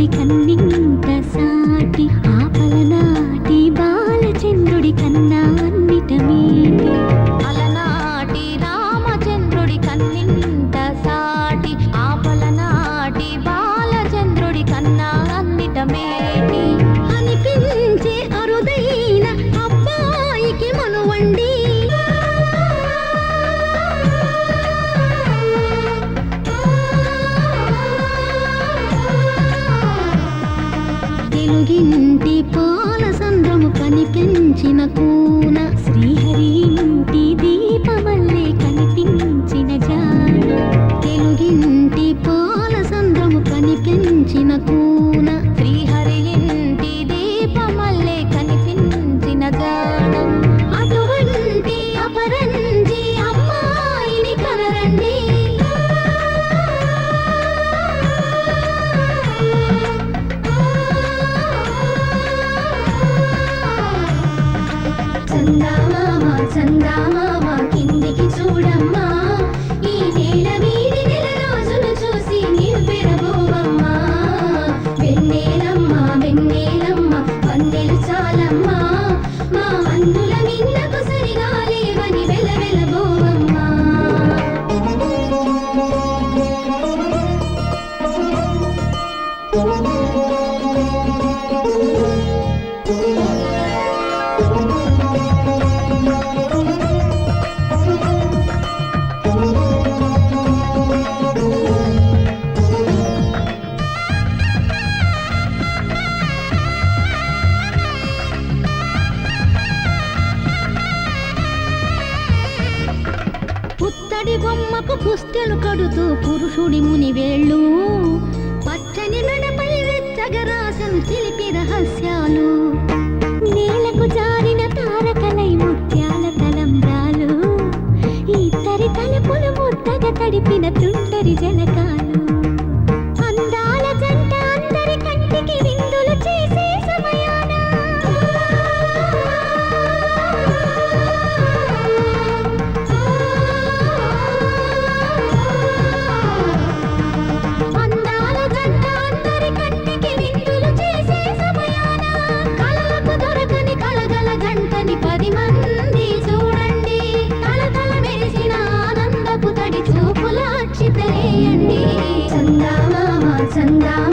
చంద్రుడి కన్నింత సాటి ఆపలనాటి బాలచంద్రుడి కన్నా అన్నిట మీటి అలనాటి రామచంద్రుడి కన్నింత సాటి ఆపలనాటి బాలచంద్రుడి కన్నా అన్నిట మేటి అనిపించే అరుదైన అబ్బాయికి మనువండి తెలుగింటి పాల సంద్రము కనిపించిన కూన శ్రీహరి ఇంటి దీపమల్లే కనిపించిన జాడ తెలుగింటి పాల సంద్రము కనిపించిన కూన శ్రీహరి ఇంటి దీపమల్లే కనిపించిన జాడ అటువంటి అపరంజి అమ్మాయిని కనరండి చందామామ కిందికి చూడమ్మా ఈ నేల వీడి నెల రోజులు చూసి నీవు పెరబోవమ్మా వెన్నెలమ్మ వెన్నెలమ్మ వన్నెలు చాలమ్మా మా అన్నుల మిన్నకు సరిగా లేవని వెలవెలబోవమ్మా పుత్తడి బొమ్మకు పుస్తెలు కడుతూ పురుషుడి ముని వేళ్ళు పచ్చని మెడపై వెచ్చగరాసను చిలిపి రహస్యాలు నేలకు జారిన తారకలై ముత్యాల తలంబ్రాలు ఇద్దరి తలుపులు ముద్దగా తడిపిన తుంటరి జలకాలు అందాల జంట అందరి కంటికి విందులు చేసే సమయాన అందాల జంట అందరి కంటికి విందులు చేసే సమయాన కళలకు దొరకని కళగల జంటని 10 మంది చూడండి తలతల మెరిసిన ఆనందపు తడి చూపుల అక్షితలేయండి చందామామ